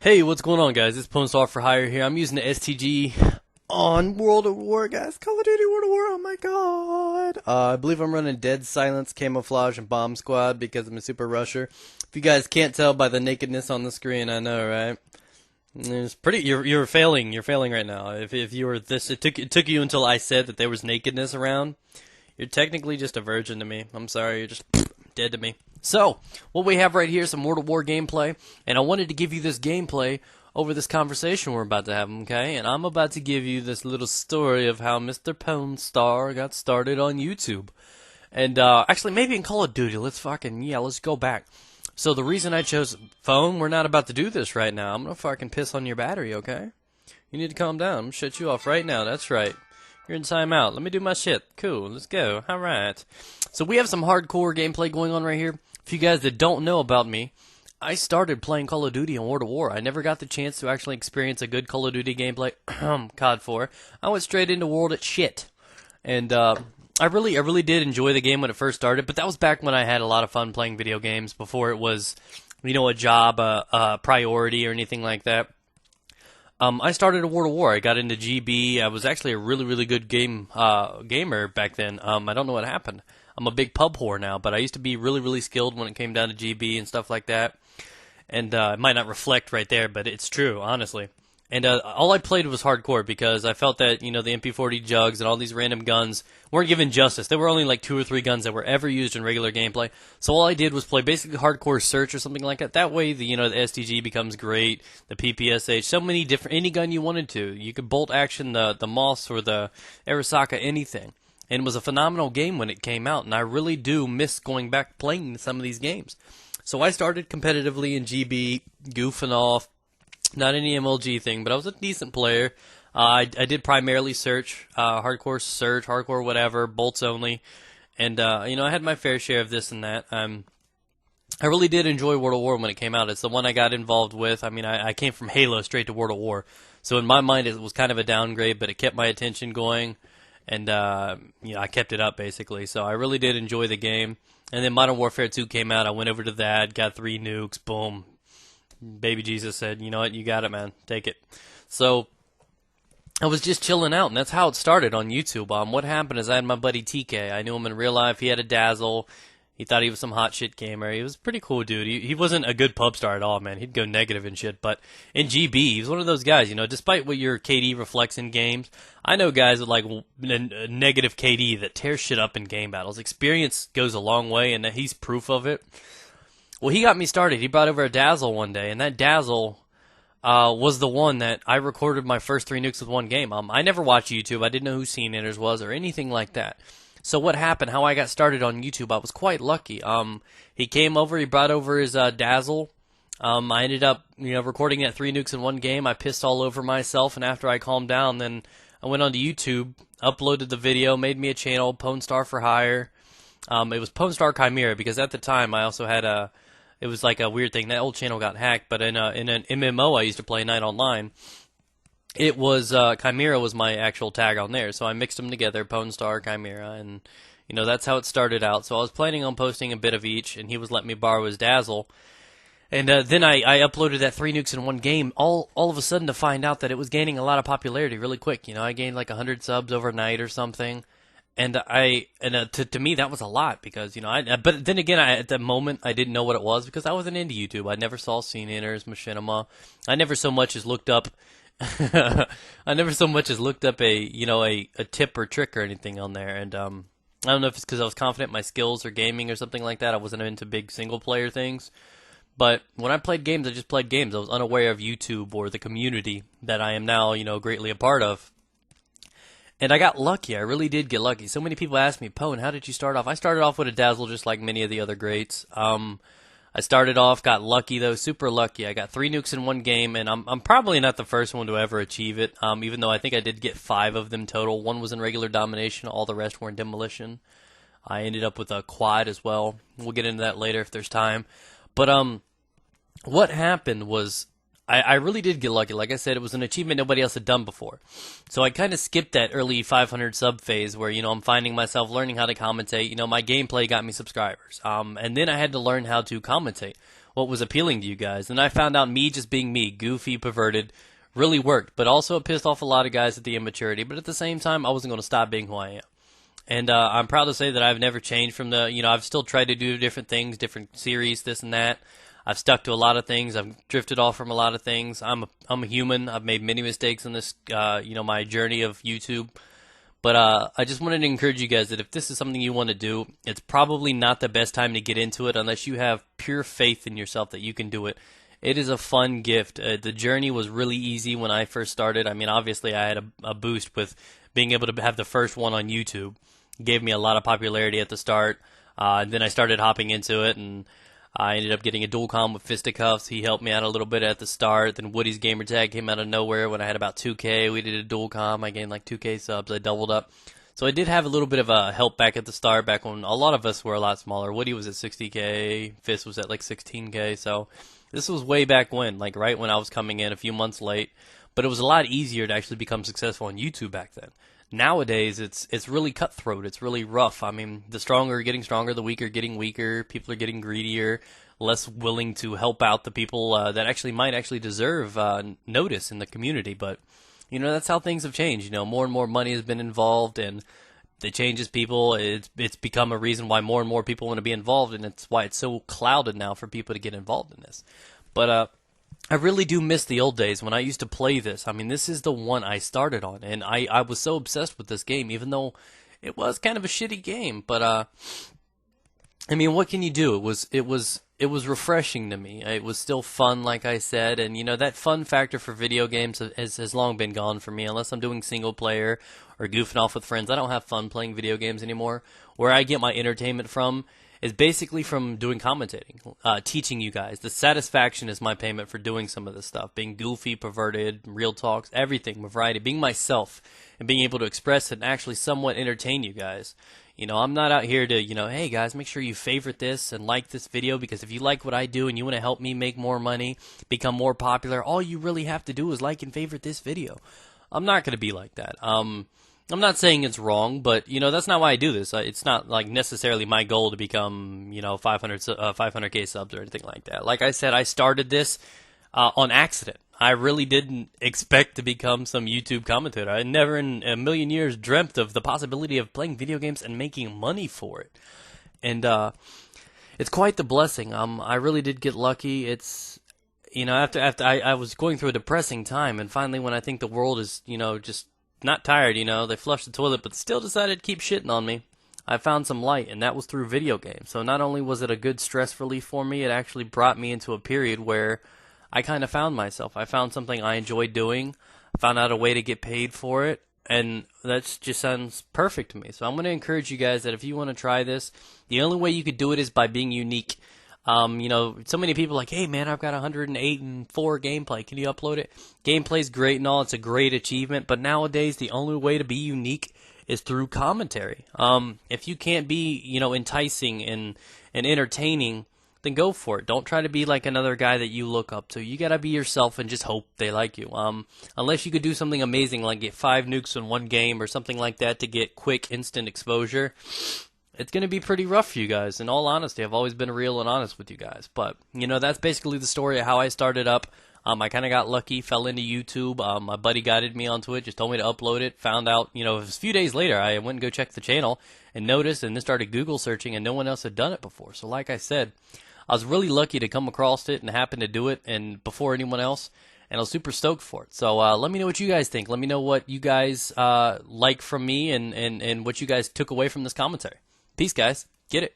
Hey, what's going on, guys? It's iPwnstar4hire here. I'm using the STG on World of War, guys. Call of Duty World of War, oh my god. I believe I'm running Dead Silence, Camouflage, and Bomb Squad because I'm a super rusher. If you guys can't tell by the nakedness on the screen, I know, right? It's pretty. You're failing. You're failing right now. If you were this, it took you until I said that there was nakedness around. You're technically just a virgin to me. I'm sorry. You're just dead to me. So, what we have right here is some World of War gameplay, and I wanted to give you this gameplay over this conversation we're about to have, okay? And I'm about to give you this little story of how Mr. iPwnstar got started on YouTube. And, actually, maybe in Call of Duty, let's go back. So, the reason I chose phone, we're not about to do this right now. I'm gonna fucking piss on your battery, okay? You need to calm down. I'm gonna shut you off right now, that's right. You're in timeout. Let me do my shit. Cool, let's go. Alright. So, we have some hardcore gameplay going on right here. For you guys that don't know about me, I started playing Call of Duty on World of War. I never got the chance to actually experience a good Call of Duty gameplay. COD 4. I went straight into World at shit. And I really did enjoy the game when it first started, but that was back when I had a lot of fun playing video games before it was, you know, a job, a priority or anything like that. I started at World of War. I got into GB. I was actually a really good gamer back then. I don't know what happened. I'm a big pub whore now, but I used to be really skilled when it came down to GB and stuff like that. And it might not reflect right there, but it's true, honestly. And all I played was hardcore because I felt that, you know, the MP40 jugs and all these random guns weren't given justice. There were only like 2 or 3 guns that were ever used in regular gameplay. So all I did was play basically hardcore search or something like that. That way, the STG becomes great, the PPSH, so many different, any gun you wanted to. You could bolt action the Moss or the Arasaka, anything. And it was a phenomenal game when it came out, and I really do miss going back playing some of these games. So I started competitively in GB, goofing off, not any MLG thing, but I was a decent player. I did primarily search, hardcore whatever, bolts only, and I had my fair share of this and that. I really did enjoy World of War when it came out. It's the one I got involved with. I mean, I came from Halo straight to World of War, so in my mind it was kind of a downgrade, but it kept my attention going. And, I kept it up, basically. So I really did enjoy the game. And then Modern Warfare 2 came out. I went over to that, got 3 nukes, boom. Baby Jesus said, you know what, you got it, man. Take it. So I was just chilling out, and that's how it started on YouTube. What happened is I had my buddy TK. I knew him in real life. He had a Dazzle. He thought he was some hot shit gamer. He was a pretty cool dude. He wasn't a good pub star at all, man. He'd go negative and shit. But in GB, he's one of those guys, despite what your KD reflects in games, I know guys with like a negative KD that tear shit up in game battles. Experience goes a long way, and he's proof of it. Well, he got me started. He brought over a Dazzle one day, and that Dazzle was the one that I recorded my first 3 nukes with one game. I never watched YouTube. I didn't know who Scene Enters was or anything like that. So what happened, how I got started on YouTube, I was quite lucky. He came over, he brought over his Dazzle. I ended up, recording that 3 nukes in one game. I pissed all over myself, and after I calmed down, then I went onto YouTube, uploaded the video, made me a channel, iPwnstar4hire. It was iPwnstar Chimera, because at the time I also had it was like a weird thing. That old channel got hacked, but in an MMO I used to play Night Online, it was, Chimera was my actual tag on there, so I mixed them together, iPwnstar, Chimera, and, that's how it started out. So I was planning on posting a bit of each, and he was letting me borrow his Dazzle. And then I uploaded that 3 nukes in one game, all of a sudden to find out that it was gaining a lot of popularity really quick. I gained like 100 subs overnight or something. And to me that was a lot because, but then again, at the moment I didn't know what it was because I wasn't into YouTube. I never saw Scene Enters, Machinima. I never so much as looked up a tip or trick or anything on there, and I don't know if it's because I was confident in my skills or gaming or something like that. I wasn't into big single player things, but when I played games, I just played games. I was unaware of YouTube or the community that I am now, greatly a part of. And I got lucky. I really did get lucky. So many people ask me, Pone, how did you start off? I started off with a Dazzle just like many of the other greats. I started off, got lucky though, super lucky. I got 3 nukes in one game, and I'm probably not the first one to ever achieve it, even though I think I did get 5 of them total. 1 was in regular domination, all the rest were in demolition. I ended up with a quad as well. We'll get into that later if there's time. But what happened was I really did get lucky. Like I said, it was an achievement nobody else had done before. So I kind of skipped that early 500 sub phase where, I'm finding myself learning how to commentate. My gameplay got me subscribers. And then I had to learn how to commentate. what was appealing to you guys. And I found out me just being me, goofy, perverted, really worked. But also it pissed off a lot of guys at the immaturity. But at the same time, I wasn't going to stop being who I am. And I'm proud to say that I've never changed from I've still tried to do different things, different series, this and that. I've stuck to a lot of things. I've drifted off from a lot of things. I'm a human. I've made many mistakes in this, my journey of YouTube. But I just wanted to encourage you guys that if this is something you want to do, it's probably not the best time to get into it unless you have pure faith in yourself that you can do it. It is a fun gift. The journey was really easy when I first started. I mean, obviously I had a boost with being able to have the first one on YouTube. It gave me a lot of popularity at the start. And then I started hopping into it, and I ended up getting a dual com with Fisticuffs. He helped me out a little bit at the start. Then Woody's Gamertag came out of nowhere when I had about 2K. We did a dual com. I gained like 2K subs. I doubled up. So I did have a little bit of a help back at the start, back when a lot of us were a lot smaller. Woody was at 60K. Fist was at like 16K. So this was way back when, like right when I was coming in, a few months late. But it was a lot easier to actually become successful on YouTube back then. Nowadays, it's really cutthroat. It's really rough. I mean, the stronger are getting stronger, the weaker are getting weaker. People are getting greedier, less willing to help out the people that actually might actually deserve notice in the community. But, that's how things have changed. More and more money has been involved, and it changes people. It's become a reason why more and more people want to be involved, and it's why it's so clouded now for people to get involved in this. But I really do miss the old days when I used to play this. I mean, this is the one I started on, and I was so obsessed with this game, even though it was kind of a shitty game. But I mean, what can you do? It was refreshing to me. It was still fun, like I said, and that fun factor for video games has long been gone for me. Unless I'm doing single player or goofing off with friends, I don't have fun playing video games anymore. Where I get my entertainment from is basically from doing commentating, teaching you guys. The satisfaction is my payment for doing some of this stuff, being goofy, perverted, real talks, everything, variety, being myself, and being able to express it and actually somewhat entertain you guys. I'm not out here to, hey guys, make sure you favorite this and like this video, because if you like what I do and you want to help me make more money, become more popular, all you really have to do is like and favorite this video. I'm not going to be like that. I'm not saying it's wrong, but, that's not why I do this. It's not, like, necessarily my goal to become, 500K subs or anything like that. Like I said, I started this on accident. I really didn't expect to become some YouTube commentator. I never in a million years dreamt of the possibility of playing video games and making money for it. And it's quite the blessing. I really did get lucky. It's, after I was going through a depressing time, and finally when I think the world is, just not tired, they flushed the toilet, but still decided to keep shitting on me, I found some light, and that was through video games. So not only was it a good stress relief for me, it actually brought me into a period where I kind of found myself. I found something I enjoyed doing, found out a way to get paid for it, and that just sounds perfect to me. So I'm going to encourage you guys that if you want to try this, the only way you could do it is by being unique. So many people are like, hey man, I've got 108.4 gameplay. Can you upload it? Gameplay's great and all. It's a great achievement. But nowadays, the only way to be unique is through commentary. If you can't be, enticing and entertaining, then go for it. Don't try to be like another guy that you look up to. You gotta be yourself and just hope they like you. Unless you could do something amazing like get 5 nukes in one game or something like that to get quick, instant exposure, it's going to be pretty rough for you guys. In all honesty, I've always been real and honest with you guys. But, that's basically the story of how I started up. I kind of got lucky, fell into YouTube. My buddy guided me onto it, just told me to upload it. Found out, it was a few days later, I went and go check the channel and noticed, and then started Google searching, and no one else had done it before. So like I said, I was really lucky to come across it and happen to do it and before anyone else. And I was super stoked for it. So let me know what you guys think. Let me know what you guys like from me and what you guys took away from this commentary. Peace, guys. Get it.